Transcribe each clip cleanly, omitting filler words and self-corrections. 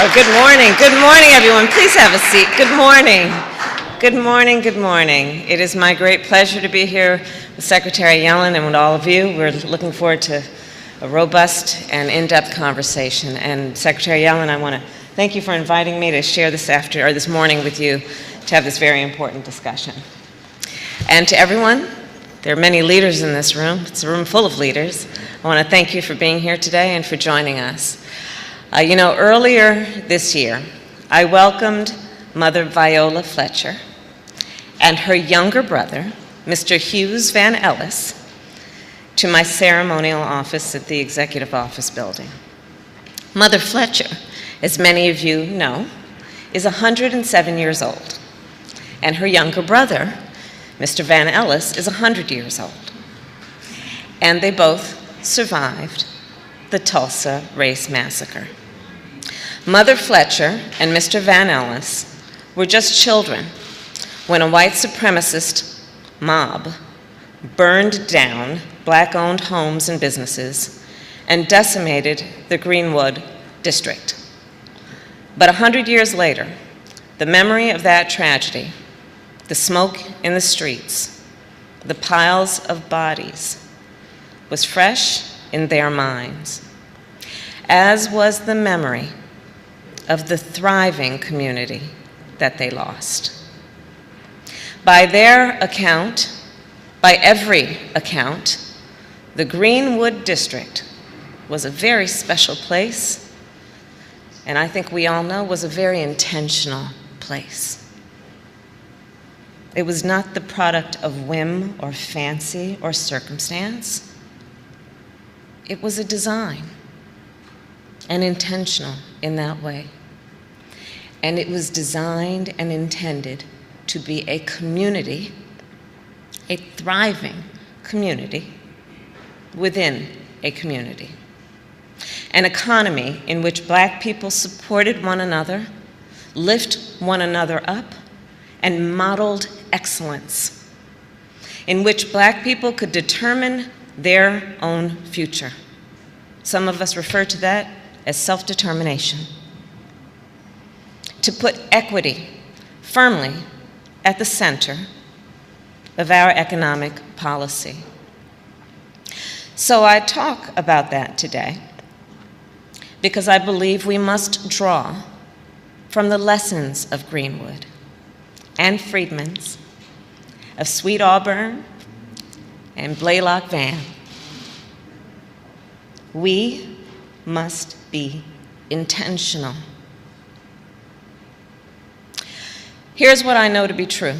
Good morning. Good morning, everyone. Please have a seat. Good morning. Good morning. Good morning. It is my great pleasure to be here with Secretary Yellen and with all of you. We're looking forward to a robust and in-depth conversation. And Secretary Yellen, I want to thank you for inviting me to share this morning with you to have this very important discussion. And to everyone, there are many leaders in this room. It's a room full of leaders. I want to thank you for being here today and for joining us. Earlier this year, I welcomed Mother Viola Fletcher and her younger brother, Mr. Hughes Van Ellis, to my ceremonial office at the Executive Office Building. Mother Fletcher, as many of you know, is 107 years old, and her younger brother, Mr. Van Ellis, is 100 years old. And they both survived the Tulsa Race Massacre. Mother Fletcher and Mr. Van Ellis were just children when a white supremacist mob burned down black-owned homes and businesses and decimated the Greenwood district. But 100 years later, the memory of that tragedy, the smoke in the streets, the piles of bodies, was fresh in their minds, as was the memory of the thriving community that they lost. By their account, by every account, the Greenwood district was a very special place, and I think we all know was a very intentional place. It was not the product of whim or fancy or circumstance. It was a design, and intentional in that way. And it was designed and intended to be a community, a thriving community within a community. An economy in which black people supported one another, lift one another up, and modeled excellence, in which black people could determine their own future. Some of us refer to that as self-determination. To put equity firmly at the center of our economic policy. So I talk about that today because I believe we must draw from the lessons of Greenwood and Freedmen's, of Sweet Auburn and Blaylock Van. We must be intentional. Here's what I know to be true.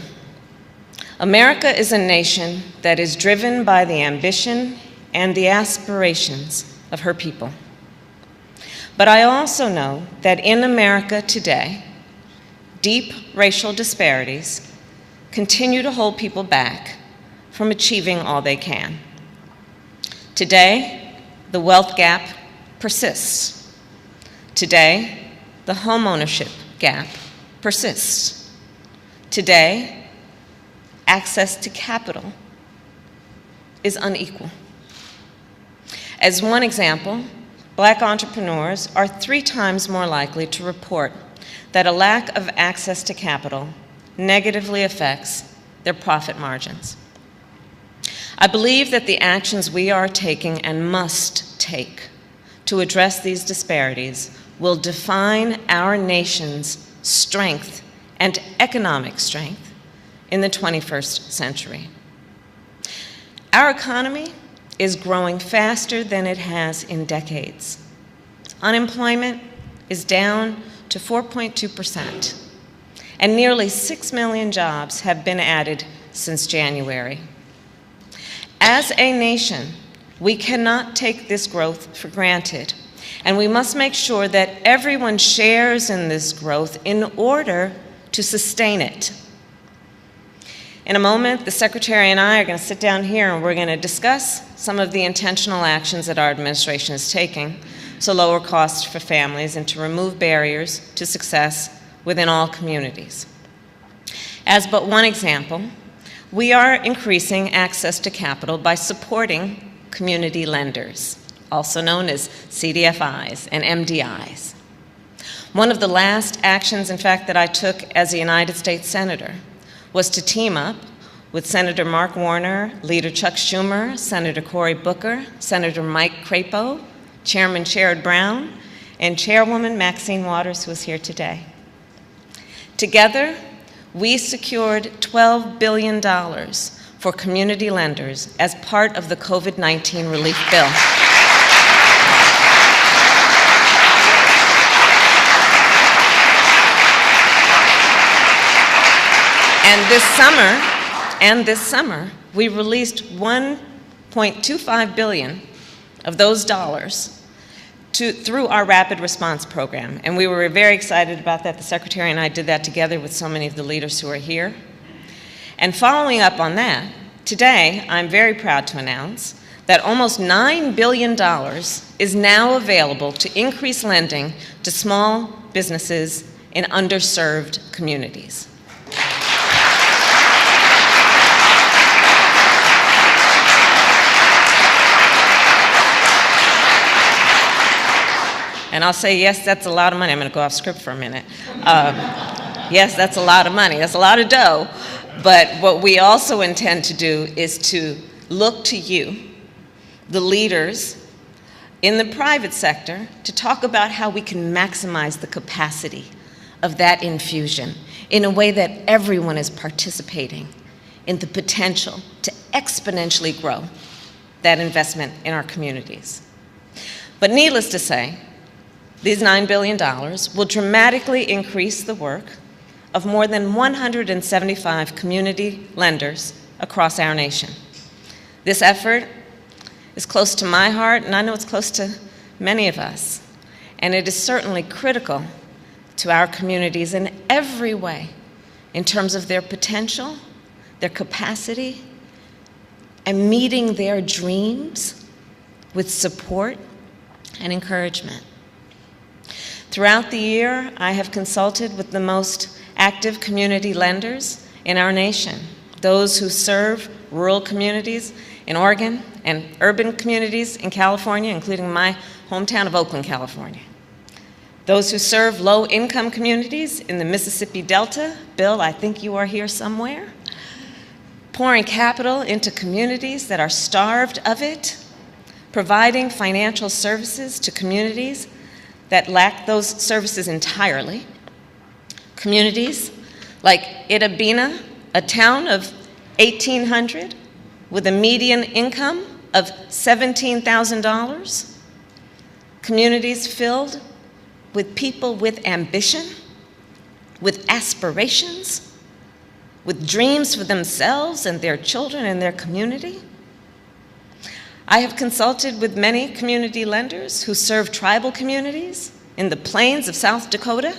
America is a nation that is driven by the ambition and the aspirations of her people. But I also know that in America today, deep racial disparities continue to hold people back from achieving all they can. Today, the wealth gap persists. Today, the homeownership gap persists. Today, access to capital is unequal. As one example, black entrepreneurs are 3 times more likely to report that a lack of access to capital negatively affects their profit margins. I believe that the actions we are taking and must take to address these disparities will define our nation's strength and economic strength in the 21st century. Our economy is growing faster than it has in decades. Unemployment is down to 4.2%, and nearly 6 million jobs have been added since January. As a nation, we cannot take this growth for granted, and we must make sure that everyone shares in this growth in order to sustain it. In a moment, the Secretary and I are going to sit down here and we're going to discuss some of the intentional actions that our administration is taking to lower costs for families and to remove barriers to success within all communities. As but one example, we are increasing access to capital by supporting community lenders, also known as CDFIs and MDIs. One of the last actions, in fact, that I took as a United States Senator was to team up with Senator Mark Warner, Leader Chuck Schumer, Senator Cory Booker, Senator Mike Crapo, Chairman Sherrod Brown, and Chairwoman Maxine Waters, who is here today. Together, we secured $12 billion for community lenders as part of the COVID-19 relief bill. And this summer, we released $1.25 billion of those dollars through our rapid response program. And we were very excited about that. The Secretary and I did that together with so many of the leaders who are here. And following up on that, today, I'm very proud to announce that almost $9 billion is now available to increase lending to small businesses in underserved communities. And I'll say, yes, that's a lot of money. I'm going to go off script for a minute. Yes, that's a lot of money. That's a lot of dough. But what we also intend to do is to look to you, the leaders in the private sector, to talk about how we can maximize the capacity of that infusion in a way that everyone is participating in the potential to exponentially grow that investment in our communities. But needless to say, these $9 billion will dramatically increase the work of more than 175 community lenders across our nation. This effort is close to my heart, and I know it's close to many of us. And it is certainly critical to our communities in every way, in terms of their potential, their capacity, and meeting their dreams with support and encouragement. Throughout the year, I have consulted with the most active community lenders in our nation, those who serve rural communities in Oregon and urban communities in California, including my hometown of Oakland, California. Those who serve low-income communities in the Mississippi Delta. Bill, I think you are here somewhere. Pouring capital into communities that are starved of it, providing financial services to communities that lack those services entirely. Communities like Itabena, a town of 1,800 with a median income of $17,000. Communities filled with people with ambition, with aspirations, with dreams for themselves and their children and their community. I have consulted with many community lenders who serve tribal communities in the plains of South Dakota,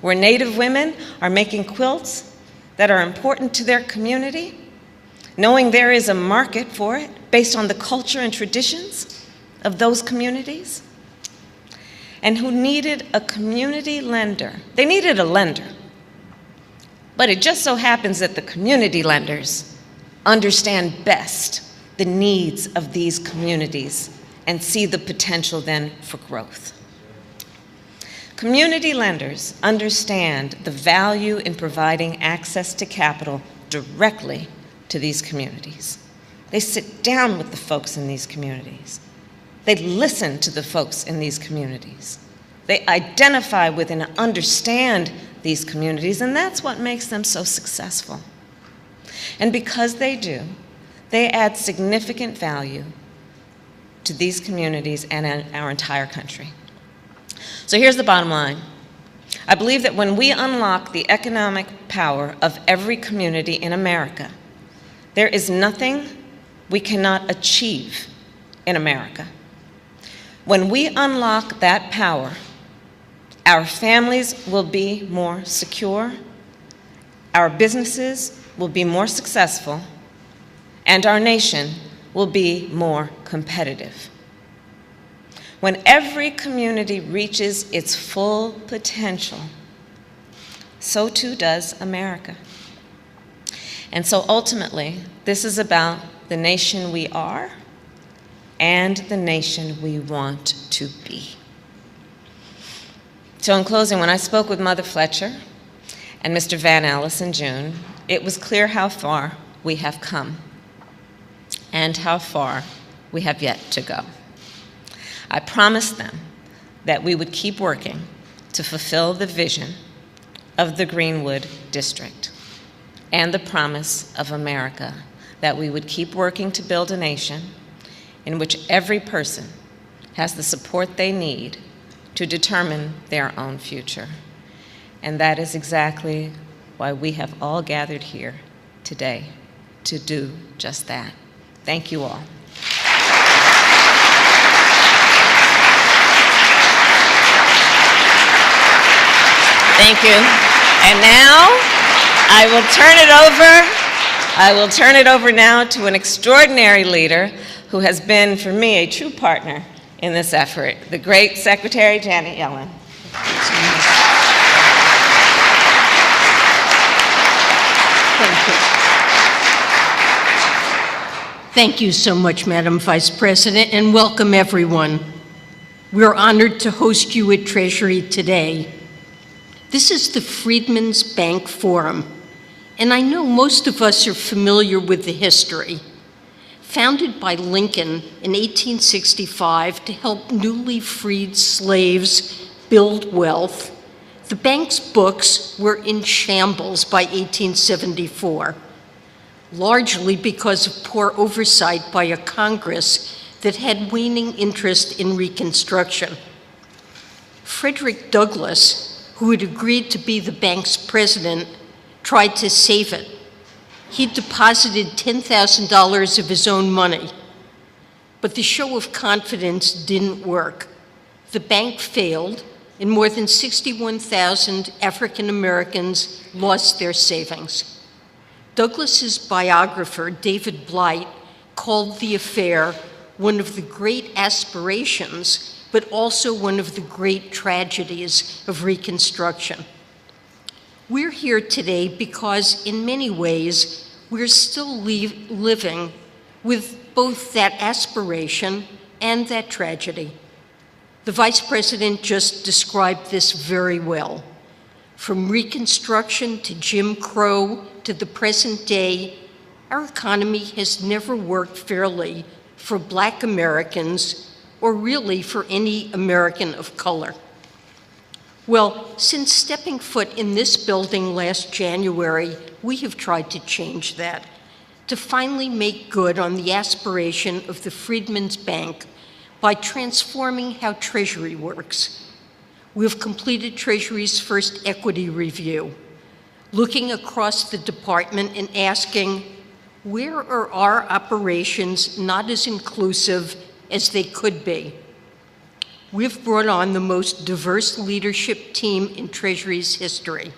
where Native women are making quilts that are important to their community, knowing there is a market for it based on the culture and traditions of those communities, and who needed a community lender. They needed a lender, but it just so happens that the community lenders understand best the needs of these communities and see the potential then for growth. Community lenders understand the value in providing access to capital directly to these communities. They sit down with the folks in these communities. They listen to the folks in these communities. They identify with and understand these communities, and that's what makes them so successful. And because they do, they add significant value to these communities and our entire country. So here's the bottom line. I believe that when we unlock the economic power of every community in America, there is nothing we cannot achieve in America. When we unlock that power, our families will be more secure, our businesses will be more successful, and our nation will be more competitive. When every community reaches its full potential, so too does America. And so ultimately, this is about the nation we are and the nation we want to be. So in closing, when I spoke with Mother Fletcher and Mr. Van Ellis in June, it was clear how far we have come and how far we have yet to go. I promised them that we would keep working to fulfill the vision of the Greenwood District and the promise of America, that we would keep working to build a nation in which every person has the support they need to determine their own future. And that is exactly why we have all gathered here today, to do just that. Thank you all. Thank you. And now I will turn it over now to an extraordinary leader who has been, for me, a true partner in this effort, the great Secretary Janet Yellen. Thank you. Thank you so much, Madam Vice President, and welcome everyone. We're honored to host you at Treasury today. This is the Freedmen's Bank Forum, and I know most of us are familiar with the history. Founded by Lincoln in 1865 to help newly freed slaves build wealth, the bank's books were in shambles by 1874, largely because of poor oversight by a Congress that had waning interest in Reconstruction. Frederick Douglass, who had agreed to be the bank's president, tried to save it. He deposited $10,000 of his own money, but the show of confidence didn't work. The bank failed, and more than 61,000 African Americans lost their savings. Douglass's biographer, David Blight, called the affair one of the great aspirations, but also one of the great tragedies of Reconstruction. We're here today because, in many ways, we're still living with both that aspiration and that tragedy. The Vice President just described this very well. From Reconstruction to Jim Crow to the present day, our economy has never worked fairly for Black Americans, or really for any American of color. Well, since stepping foot in this building last January, we have tried to change that, to finally make good on the aspiration of the Freedmen's Bank by transforming how Treasury works. We have completed Treasury's first equity review, looking across the department and asking, where are our operations not as inclusive as they could be? We've brought on the most diverse leadership team in Treasury's history.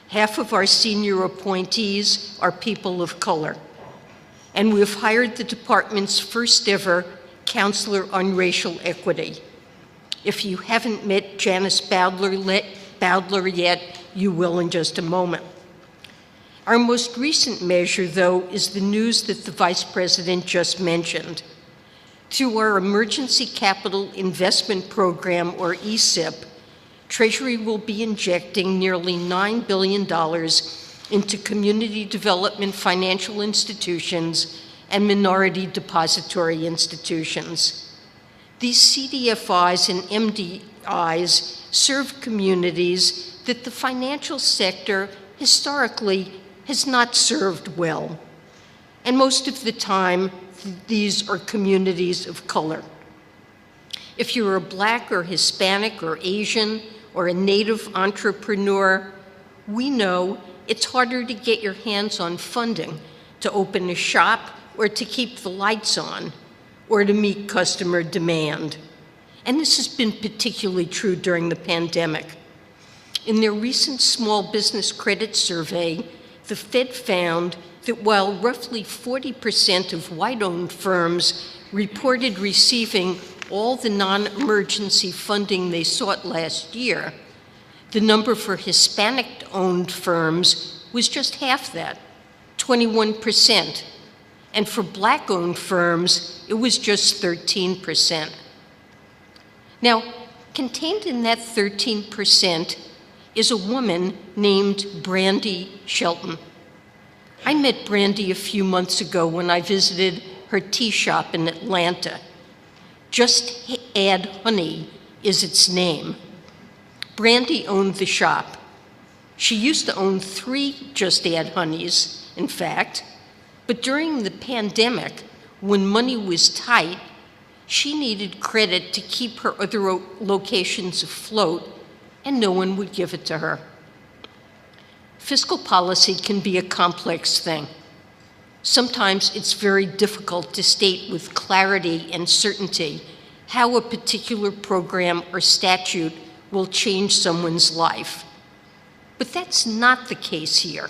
Half of our senior appointees are people of color. And we've hired the department's first ever counselor on racial equity. If you haven't met Janice Bowdler yet, you will in just a moment. Our most recent measure, though, is the news that the Vice President just mentioned. Through our Emergency Capital Investment Program, or ECIP, Treasury will be injecting nearly $9 billion into community development financial institutions and minority depository institutions. These CDFIs and MDIs serve communities that the financial sector historically has not served well. And most of the time, these are communities of color. If you're a Black or Hispanic or Asian or a Native entrepreneur, we know it's harder to get your hands on funding to open a shop or to keep the lights on or to meet customer demand. And this has been particularly true during the pandemic. In their recent small business credit survey, the Fed found that while roughly 40% of white-owned firms reported receiving all the non-emergency funding they sought last year, the number for Hispanic-owned firms was just half that, 21%. And for Black-owned firms, it was just 13%. Now, Contained in that 13% is a woman named Brandy Shelton. I met Brandy a few months ago when I visited her tea shop in Atlanta. Just Add Honey is its name. Brandy owned the shop. She used to own 3 Just Add Honeys, in fact, but during the pandemic, when money was tight, she needed credit to keep her other locations afloat, and no one would give it to her. Fiscal policy can be a complex thing. Sometimes it's very difficult to state with clarity and certainty how a particular program or statute will change someone's life. But that's not the case here.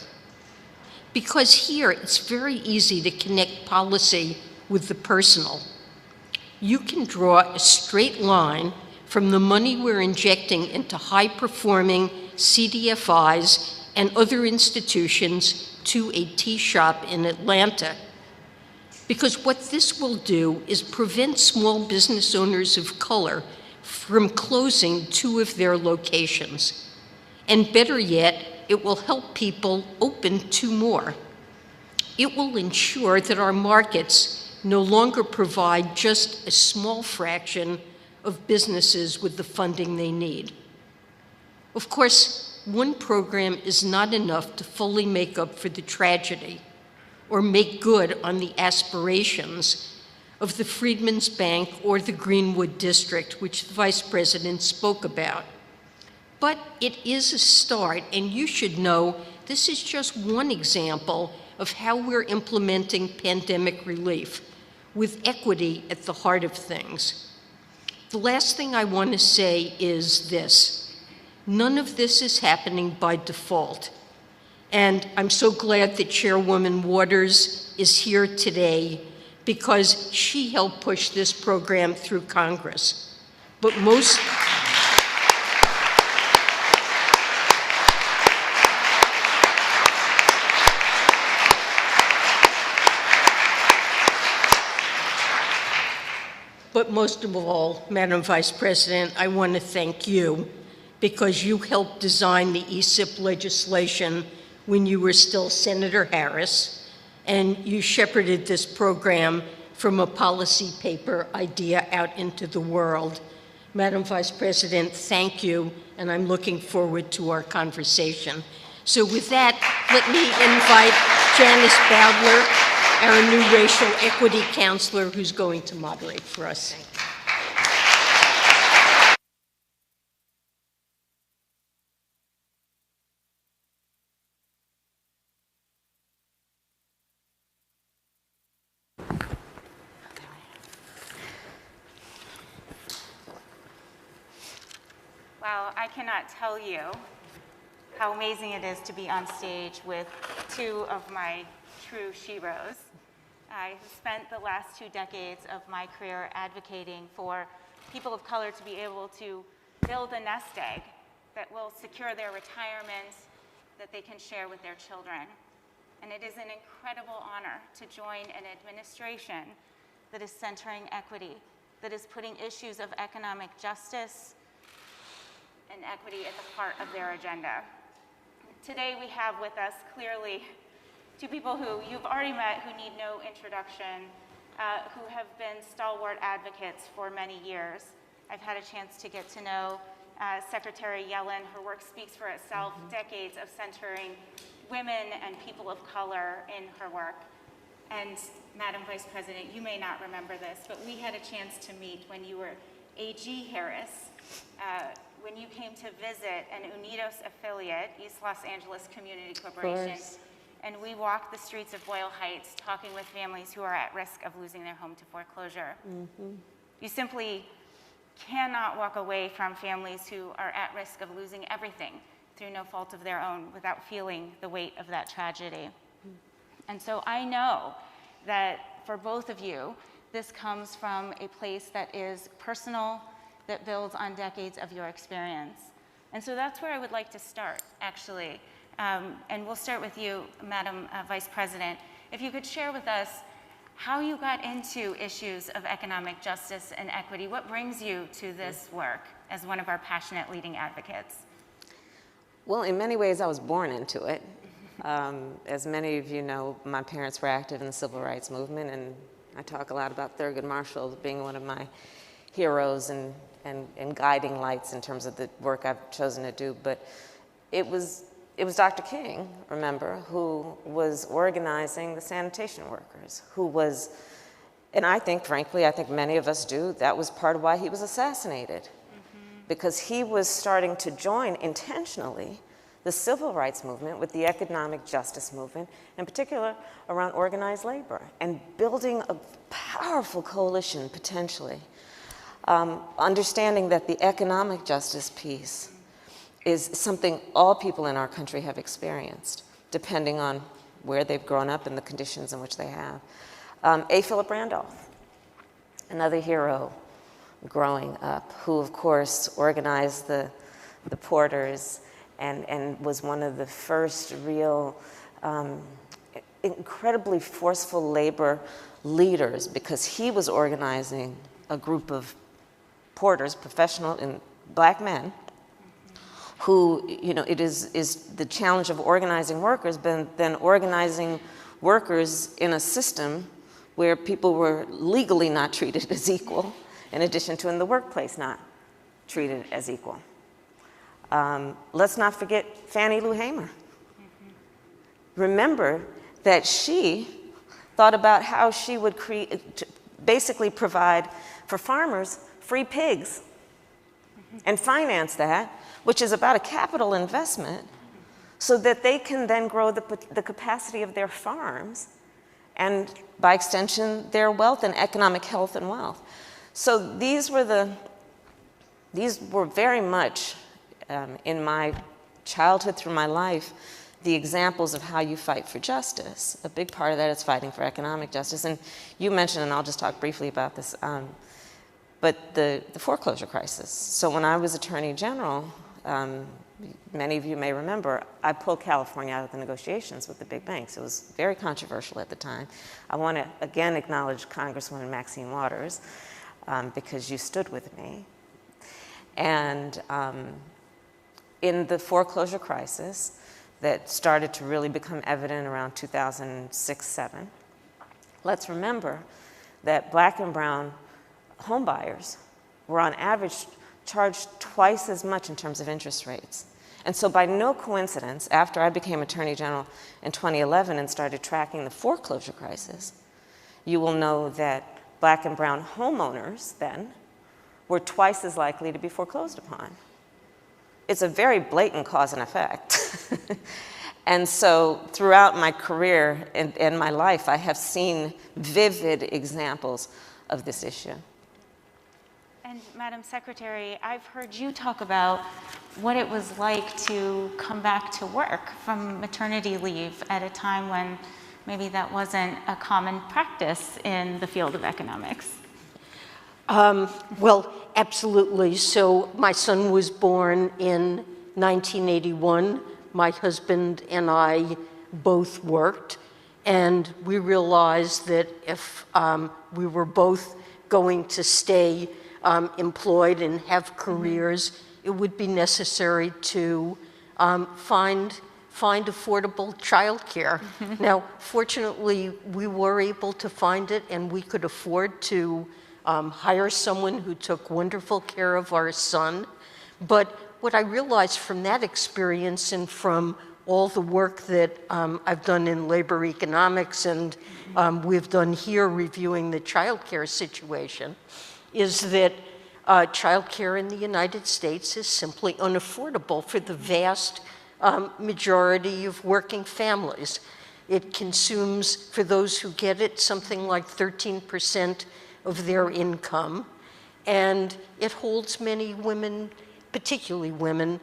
Because here it's very easy to connect policy with the personal. You can draw a straight line from the money we're injecting into high-performing CDFIs and other institutions to a tea shop in Atlanta. Because what this will do is prevent small business owners of color from closing 2 of their locations. And better yet, it will help people open 2 more. It will ensure that our markets no longer provide just a small fraction of businesses with the funding they need. Of course, one program is not enough to fully make up for the tragedy or make good on the aspirations of the Freedmen's Bank or the Greenwood District, which the Vice President spoke about. But it is a start, and you should know this is just one example of how we're implementing pandemic relief, with equity at the heart of things. The last thing I want to say is this: none of this is happening by default. And I'm so glad that Chairwoman Waters is here today because she helped push this program through Congress. But most of all, Madam Vice President, I want to thank you because you helped design the ESIP legislation when you were still Senator Harris, and you shepherded this program from a policy paper idea out into the world. Madam Vice President, thank you, and I'm looking forward to our conversation. So with that, let me invite Janice Bowdler, our new racial equity counselor, who's going to moderate for us. Well, I cannot tell you how amazing it is to be on stage with 2 of my true sheroes. I have spent the last 2 decades of my career advocating for people of color to be able to build a nest egg that will secure their retirement, that they can share with their children. And it is an incredible honor to join an administration that is centering equity, that is putting issues of economic justice and equity at the heart of their agenda. Today we have with us clearly 2 people who you've already met, who need no introduction, who have been stalwart advocates for many years. I've had a chance to get to know Secretary Yellen. Her work speaks for itself, decades of centering women and people of color in her work. And Madam Vice President, you may not remember this, but we had a chance to meet when you were AG Harris, when you came to visit an Unidos affiliate, East Los Angeles Community Corporation, and we walked the streets of Boyle Heights talking with families who are at risk of losing their home to foreclosure. You simply cannot walk away from families who are at risk of losing everything through no fault of their own without feeling the weight of that tragedy. And so I know that for both of you, this comes from a place that is personal, that builds on decades of your experience. And so that's where I would like to start, actually. And we'll start with you, Madam Vice President. If you could share with us how you got into issues of economic justice and equity. What brings you to this work as one of our passionate leading advocates? Well, in many ways, I was born into it. As many of you know, my parents were active in the civil rights movement, and I talk a lot about Thurgood Marshall being one of my heroes and guiding lights in terms of the work I've chosen to do. But it was Dr. King, remember, who was organizing the sanitation workers, who was, and I think, frankly, I think many of us do, that was part of why he was assassinated. Because he was starting to join intentionally the civil rights movement with the economic justice movement, in particular around organized labor, and building a powerful coalition, potentially. Understanding that the economic justice piece is something all people in our country have experienced, depending on where they've grown up and the conditions in which they have. A. Philip Randolph, another hero growing up, who of course organized the porters and was one of the first real incredibly forceful labor leaders, because he was organizing a group of porters, professional and black men, who, you know, it is the challenge of organizing workers, but then organizing workers in a system where people were legally not treated as equal, in addition to in the workplace not treated as equal. Let's not forget Fannie Lou Hamer. Remember that she thought about how she would basically provide for farmers free pigs and finance that, which is about a capital investment, so that they can then grow the capacity of their farms and, by extension, their wealth and economic health and wealth. So these were very much, in my childhood through my life, the examples of how you fight for justice. A big part of that is fighting for economic justice. And you mentioned, and I'll just talk briefly about this, but the foreclosure crisis. So when I was Attorney General, many of you may remember, I pulled California out of the negotiations with the big banks. It was very controversial at the time. I want to again acknowledge Congresswoman Maxine Waters, because you stood with me. And in the foreclosure crisis that started to really become evident around 2006-07, let's remember that black and brown home buyers were on average charged twice as much in terms of interest rates. And so by no coincidence, after I became Attorney General in 2011 and started tracking the foreclosure crisis, you will know that black and brown homeowners then were twice as likely to be foreclosed upon. It's a very blatant cause and effect. And so throughout my career and my life, I have seen vivid examples of this issue. And Madam Secretary, I've heard you talk about what it was like to come back to work from maternity leave at a time when maybe that wasn't a common practice in the field of economics. Well, absolutely. So my son was born in 1981. My husband and I both worked, and we realized that if we were both going to stay employed and have careers, it would be necessary to find affordable childcare. Now, fortunately, we were able to find it, and we could afford to hire someone who took wonderful care of our son. But what I realized from that experience and from all the work that I've done in labor economics and we've done here reviewing the childcare situation is that childcare in the United States is simply unaffordable for the vast majority of working families. It consumes, for those who get it, something like 13% of their income, and it holds many women, particularly women,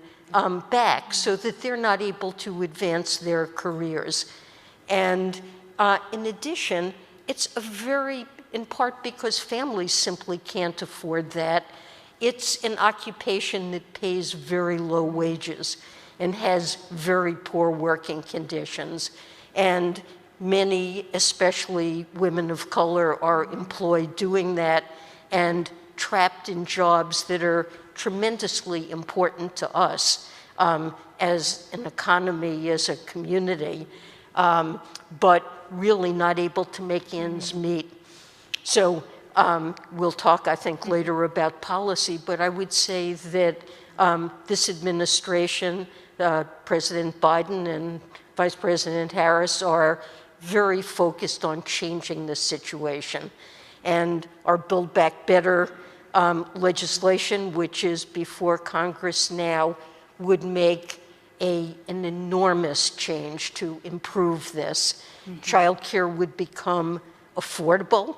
back so that they're not able to advance their careers. And in addition, it's in part because families simply can't afford that. It's an occupation that pays very low wages and has very poor working conditions. And Many, especially women of color, are employed doing that and trapped in jobs that are tremendously important to us as an economy, as a community, but really not able to make ends meet. So we'll talk, I think, later about policy, but I would say that this administration, President Biden and Vice President Harris, are very focused on changing this situation. And our Build Back Better legislation, which is before Congress now, would make an enormous change to improve this. Childcare would become affordable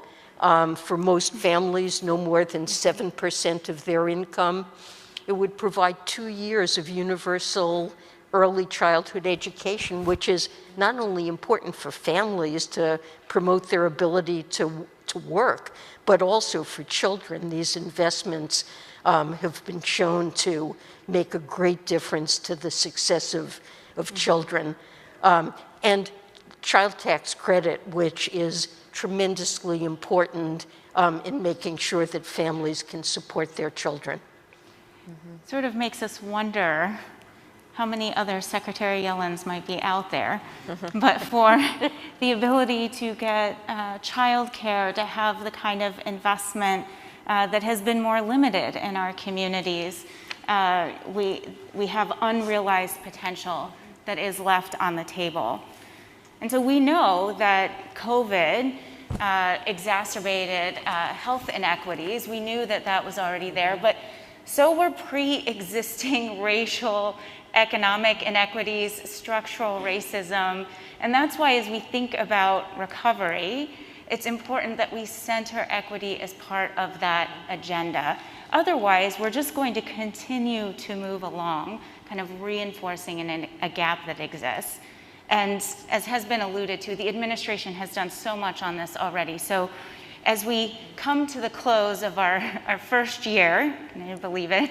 for most families, no more than 7% of their income. It would provide 2 years of universal early childhood education, which is not only important for families to promote their ability to work, but also for children. These investments have been shown to make a great difference to the success of children. And child tax credit, which is tremendously important in making sure that families can support their children. Sort of makes us wonder how many other Secretary Yellens might be out there. But for the ability to get childcare, to have the kind of investment that has been more limited in our communities, we have unrealized potential that is left on the table. And so we know that COVID exacerbated health inequities. We knew that that was already there, but so were pre-existing racial, economic inequities, structural racism. And that's why as we think about recovery, it's important that we center equity as part of that agenda. Otherwise, we're just going to continue to move along, kind of reinforcing a gap that exists. And as has been alluded to, the administration has done so much on this already. So as we come to the close of our first year, can you believe it?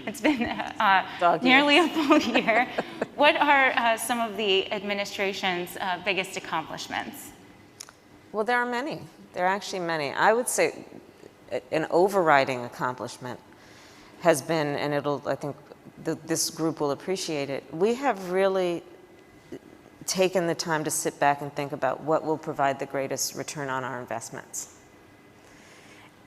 It's been nearly a full year. What are some of the administration's biggest accomplishments? Well, there are many. There are actually many. I would say an overriding accomplishment has been, and I think this group will appreciate it, we have really taken the time to sit back and think about what will provide the greatest return on our investments.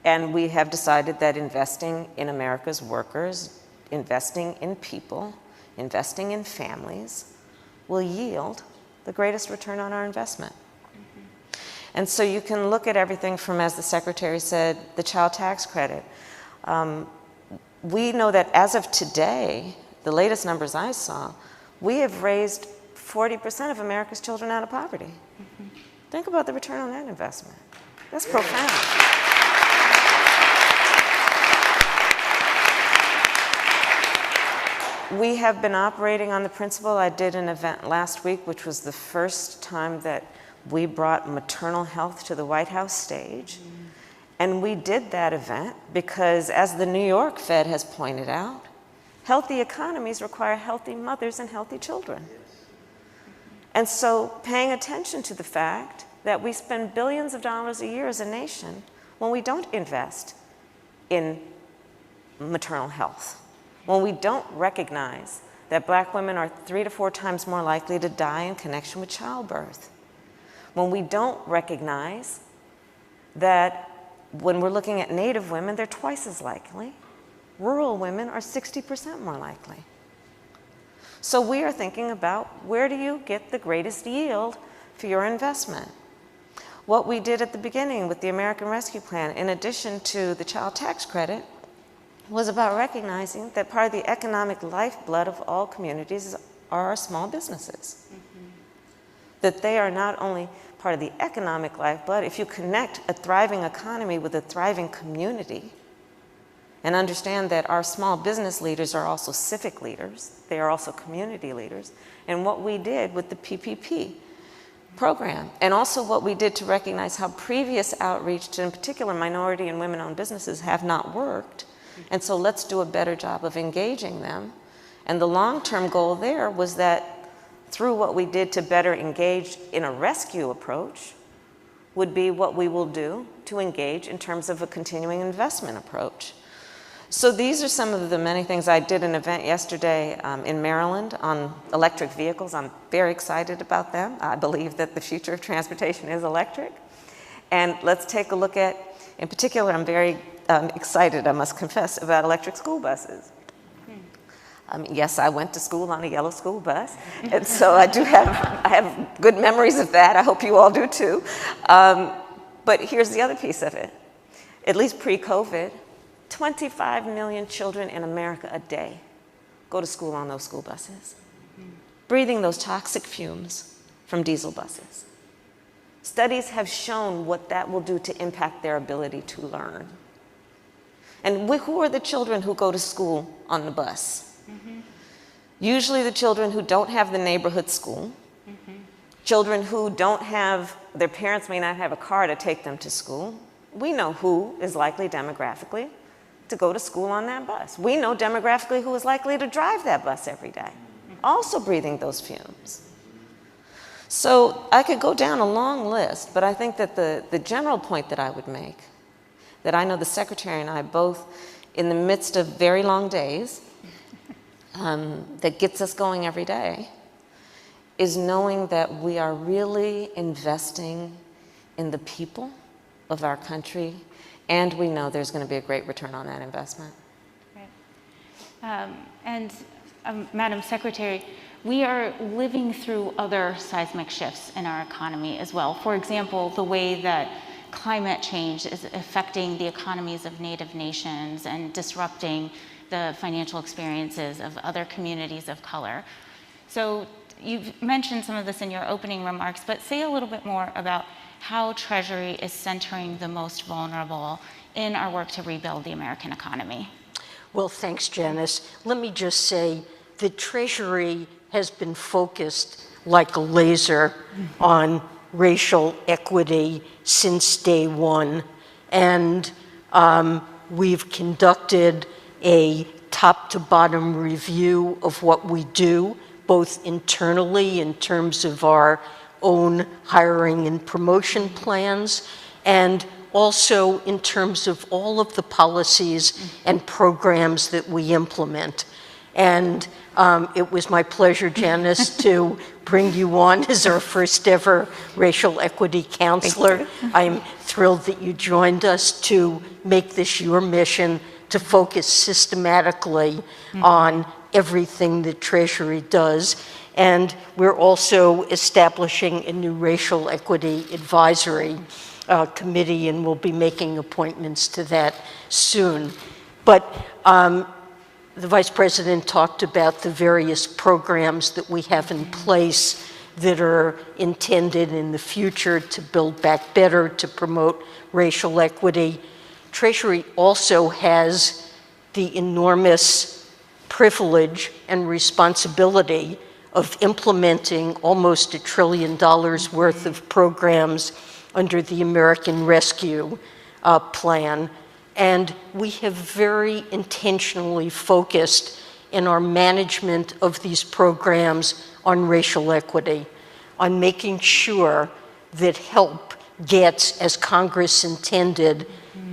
And we have decided that investing in America's workers, investing in people, investing in families will yield the greatest return on our investment. And so you can look at everything from, as the Secretary said, the child tax credit. We know that as of today, the latest numbers I saw, we have raised 40% of America's children out of poverty. Think about the return on that investment. That's profound. We have been operating on the principle. I did an event last week, which was the first time that we brought maternal health to the White House stage. And we did that event because, as the New York Fed has pointed out, healthy economies require healthy mothers and healthy children. And so paying attention to the fact that we spend billions of dollars a year as a nation when we don't invest in maternal health, when we don't recognize that Black women are 3 to 4 times more likely to die in connection with childbirth, when we don't recognize that when we're looking at Native women, they're twice as likely. Rural women are 60% more likely. So we are thinking about, where do you get the greatest yield for your investment? What we did at the beginning with the American Rescue Plan, in addition to the child tax credit, was about recognizing that part of the economic lifeblood of all communities are our small businesses. That they are not only part of the economic lifeblood, if you connect a thriving economy with a thriving community, and understand that our small business leaders are also civic leaders, they are also community leaders, and what we did with the PPP program, and also what we did to recognize how previous outreach to, in particular, minority and women-owned businesses have not worked, and so let's do a better job of engaging them. And the long-term goal there was that through what we did to better engage in a rescue approach would be what we will do to engage in terms of a continuing investment approach. So these are some of the many things. I did an event yesterday in Maryland on electric vehicles. I'm very excited about them. I believe that the future of transportation is electric. And let's take a look at, in particular, I'm very excited, I must confess, about electric school buses. Yes, I went to school on a yellow school bus, and so I have good memories of that. I hope you all do too. But here's the other piece of it. At least pre-COVID, 25 million children in America a day go to school on those school buses, breathing those toxic fumes from diesel buses. Studies have shown what that will do to impact their ability to learn. And who are the children who go to school on the bus? Usually the children who don't have the neighborhood school, children who don't have, their parents may not have a car to take them to school. We know who is likely demographically to go to school on that bus. We know demographically who is likely to drive that bus every day, also breathing those fumes. So I could go down a long list, but I think that the general point that I would make, that I know the Secretary and I both, in the midst of very long days, that gets us going every day, is knowing that we are really investing in the people of our country, and we know there's going to be a great return on that investment. Right. Madam Secretary, we are living through other seismic shifts in our economy as well. For example, the way that climate change is affecting the economies of Native nations and disrupting the financial experiences of other communities of color. So you've mentioned some of this in your opening remarks, but say a little bit more about how Treasury is centering the most vulnerable in our work to rebuild the American economy. Well, thanks, Janice. Let me just say the Treasury has been focused like a laser on racial equity since day one. And we've conducted a top-to-bottom review of what we do, both internally in terms of our own hiring and promotion plans, and also in terms of all of the policies and programs that we implement. And it was my pleasure, Janice, to bring you on as our first ever racial equity counselor. I'm thrilled that you joined us to make this your mission, to focus systematically on everything that Treasury does. And we're also establishing a new racial equity advisory committee, and we'll be making appointments to that soon. But the Vice President talked about the various programs that we have in place that are intended in the future to build back better, to promote racial equity. Treasury also has the enormous privilege and responsibility of implementing almost $1 trillion worth of programs under the American Rescue Plan. And we have very intentionally focused in our management of these programs on racial equity, on making sure that help gets, as Congress intended,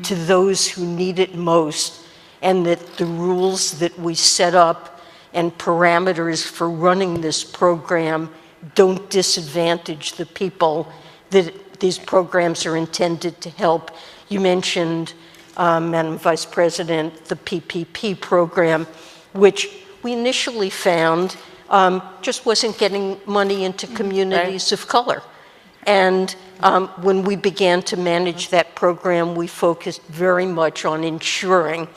to those who need it most, and that the rules that we set up and parameters for running this program don't disadvantage the people that these programs are intended to help. You mentioned, Madam Vice President, the PPP program, which we initially found just wasn't getting money into communities of color. And when we began to manage that program, we focused very much on ensuring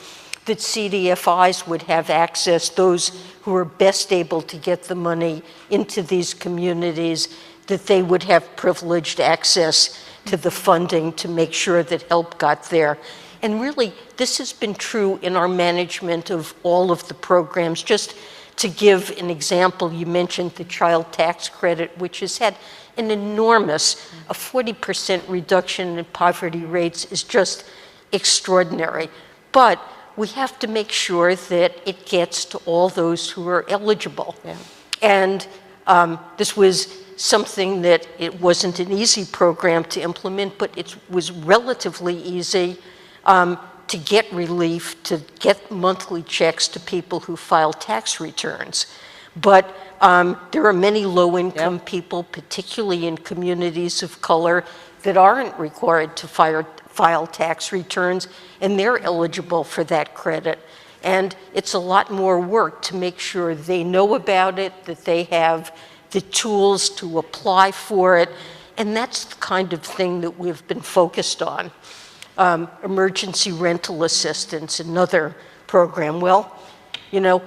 that CDFIs would have access, those who are best able to get the money into these communities, that they would have privileged access to the funding to make sure that help got there. And really, this has been true in our management of all of the programs. Just to give an example, you mentioned the child tax credit, which has had an enormous, a 40% reduction in poverty rates is just extraordinary. But we have to make sure that it gets to all those who are eligible. Yeah. And This was something that it wasn't an easy program to implement, but it was relatively easy to get relief, to get monthly checks to people who file tax returns. But there are many low-income people, particularly in communities of color, that aren't required to file tax returns, and they're eligible for that credit. And it's a lot more work to make sure they know about it, that they have the tools to apply for it, and that's the kind of thing that we've been focused on. Emergency rental assistance, another program. Well, you know,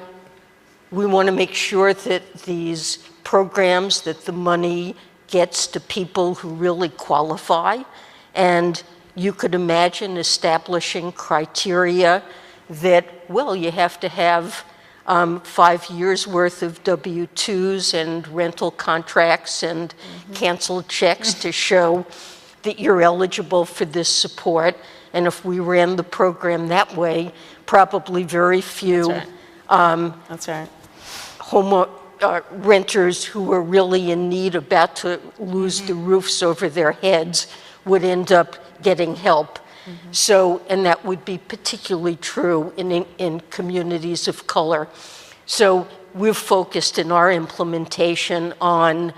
we want to make sure that these programs, that the money gets to people who really qualify, and you could imagine establishing criteria that, well, you have to have 5 years worth of W-2s and rental contracts and canceled checks to show that you're eligible for this support. And if we ran the program that way, probably very few renters who were really in need, about to lose the roofs over their heads, would end up getting help. So, and that would be particularly true in communities of color. So we're focused in our implementation on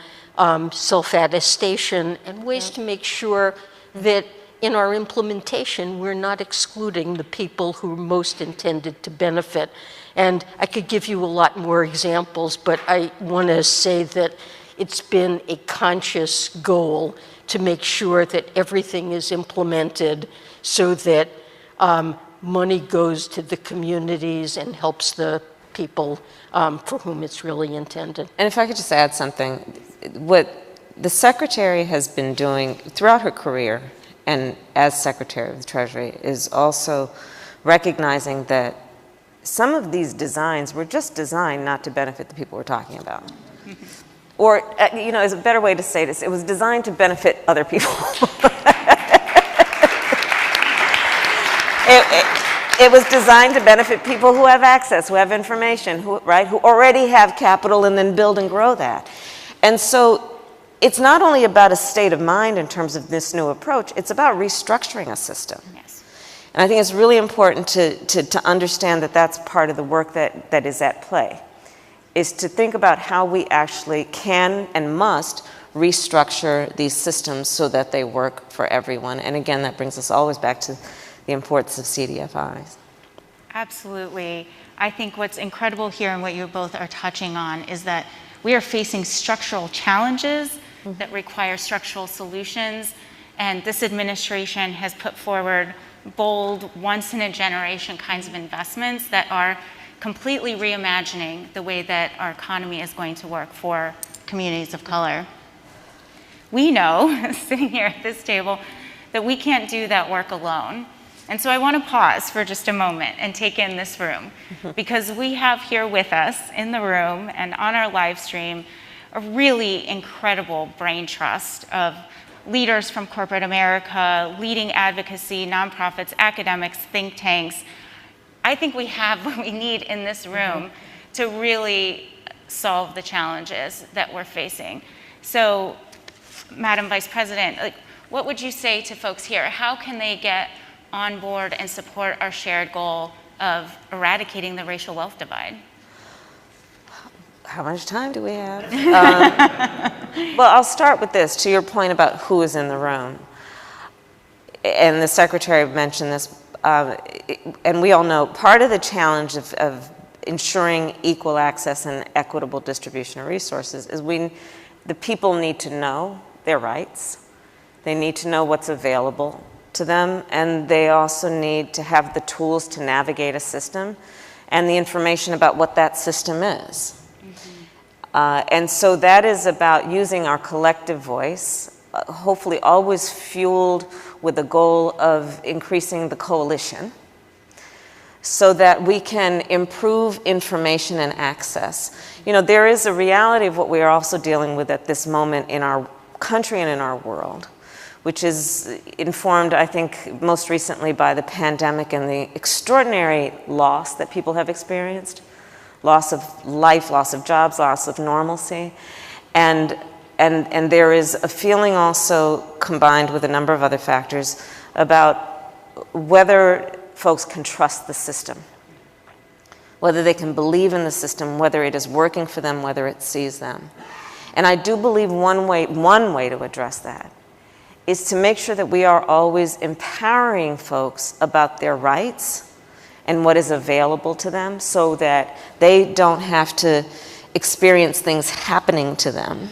self-attestation and ways to make sure that in our implementation, we're not excluding the people who are most intended to benefit. And I could give you a lot more examples, but I want to say that it's been a conscious goal to make sure that everything is implemented so that money goes to the communities and helps the people for whom it's really intended. And if I could just add something, what the Secretary has been doing throughout her career and as Secretary of the Treasury is also recognizing that some of these designs were just designed not to benefit the people we're talking about. Or, you know, is a better way to say this, it was designed to benefit other people. It was designed to benefit people who have access, who have information, who already have capital and then build and grow that. And so it's not only about a state of mind in terms of this new approach, it's about restructuring a system. Yes. And I think it's really important to understand that that's part of the work that is at play, is to think about how we actually can and must restructure these systems so that they work for everyone. And again, that brings us always back to the importance of CDFIs. Absolutely. I think what's incredible here and what you both are touching on is that we are facing structural challenges that require structural solutions. And this administration has put forward bold, once-in-a-generation kinds of investments that are completely reimagining the way that our economy is going to work for communities of color. We know, sitting here at this table, that we can't do that work alone. And so I want to pause for just a moment and take in this room, because we have here with us in the room and on our live stream a really incredible brain trust of leaders from corporate America, leading advocacy, nonprofits, academics, think tanks. I think we have what we need in this room to really solve the challenges that we're facing. So, Madam Vice President, what would you say to folks here? How can they get on board and support our shared goal of eradicating the racial wealth divide? How much time do we have? Well, I'll start with this, to your point about who is in the room. And the Secretary mentioned this, and we all know part of the challenge of ensuring equal access and equitable distribution of resources is the people need to know their rights. They need to know what's available to them, and they also need to have the tools to navigate a system and the information about what that system is. And so that is about using our collective voice, hopefully always fueled with the goal of increasing the coalition, so that we can improve information and access. You know, there is a reality of what we are also dealing with at this moment in our country and in our world, which is informed, I think, most recently by the pandemic and the extraordinary loss that people have experienced, loss of life, loss of jobs, loss of normalcy. And there is a feeling also combined with a number of other factors about whether folks can trust the system, whether they can believe in the system, whether it is working for them, whether it sees them. And I do believe one way to address that is to make sure that we are always empowering folks about their rights and what is available to them so that they don't have to experience things happening to them.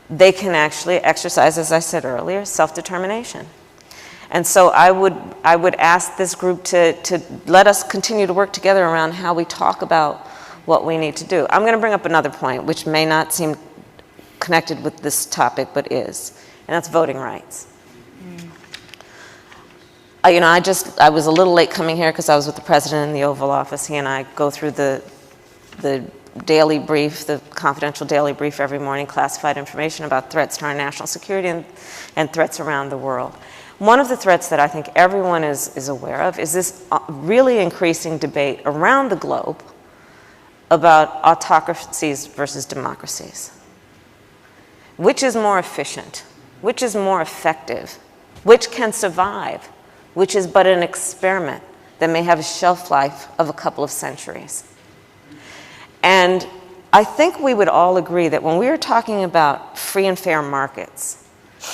They can actually exercise, as I said earlier, self-determination. And so I would ask this group to let us continue to work together around how we talk about what we need to do. I'm going to bring up another point, which may not seem connected with this topic, but is, and that's voting rights. You know, I was a little late coming here because I was with the president in the Oval Office. He and I go through the daily brief, the confidential daily brief every morning, classified information about threats to our national security and threats around the world. One of the threats that I think everyone is aware of is this really increasing debate around the globe about autocracies versus democracies. Which is more efficient? Which is more effective? Which can survive? Which is but an experiment that may have a shelf life of a couple of centuries. And I think we would all agree that when we are talking about free and fair markets,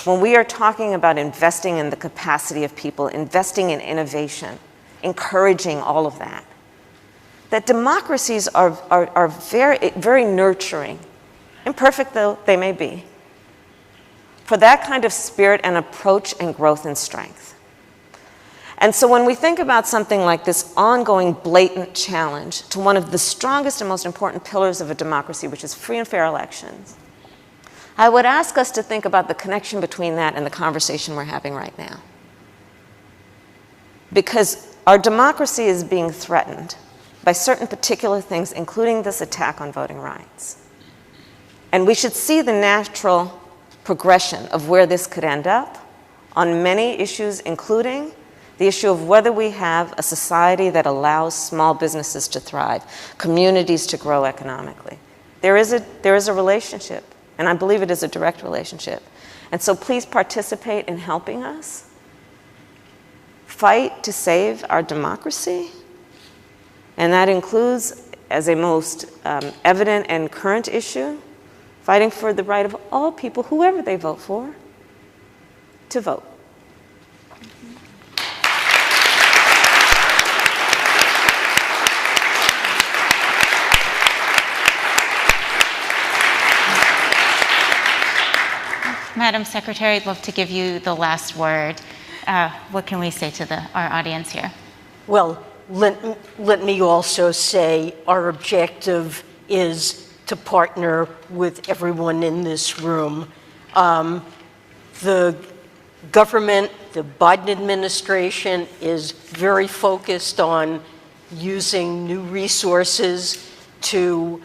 when we are talking about investing in the capacity of people, investing in innovation, encouraging all of that, that democracies are very, very nurturing, imperfect though they may be, for that kind of spirit and approach and growth and strength. And so when we think about something like this ongoing blatant challenge to one of the strongest and most important pillars of a democracy, which is free and fair elections, I would ask us to think about the connection between that and the conversation we're having right now. Because our democracy is being threatened by certain particular things, including this attack on voting rights. And we should see the natural progression of where this could end up on many issues, including the issue of whether we have a society that allows small businesses to thrive, communities to grow economically. There is a relationship, and I believe it is a direct relationship. And so please participate in helping us fight to save our democracy. And that includes, as a most evident and current issue, fighting for the right of all people, whoever they vote for, to vote. Madam Secretary, I'd love to give you the last word. What can we say to our audience here? Well, let me also say our objective is to partner with everyone in this room. The government, the Biden administration is very focused on using new resources to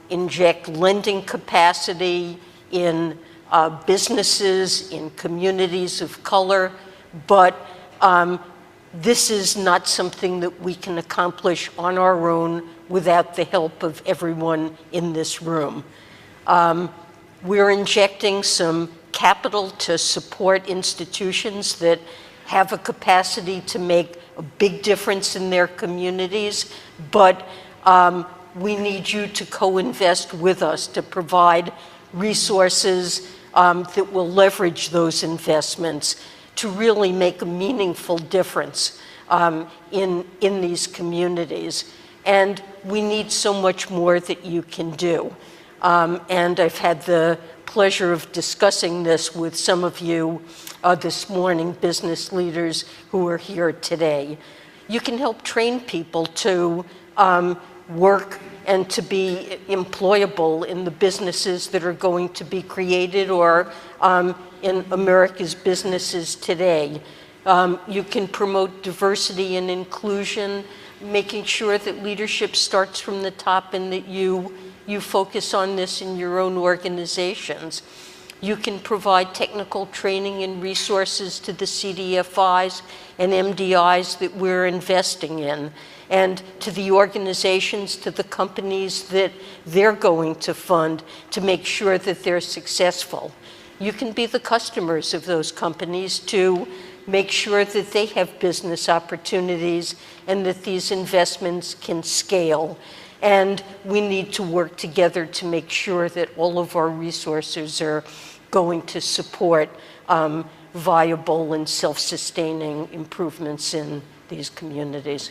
inject lending capacity in businesses, in communities of color, but this is not something that we can accomplish on our own without the help of everyone in this room. We're injecting some capital to support institutions that have a capacity to make a big difference in their communities, but we need you to co-invest with us to provide resources that will leverage those investments to really make a meaningful difference in these communities. And we need so much more that you can do. And I've had the pleasure of discussing this with some of you this morning, business leaders who are here today. You can help train people to work and to be employable in the businesses that are going to be created or in America's businesses today. You can promote diversity and inclusion, making sure that leadership starts from the top and that you focus on this in your own organizations. You can provide technical training and resources to the CDFIs and MDIs that we're investing in. and to the organizations, to the companies that they're going to fund to make sure that they're successful. You can be the customers of those companies to make sure that they have business opportunities and that these investments can scale. And we need to work together to make sure that all of our resources are going to support viable and self-sustaining improvements in these communities.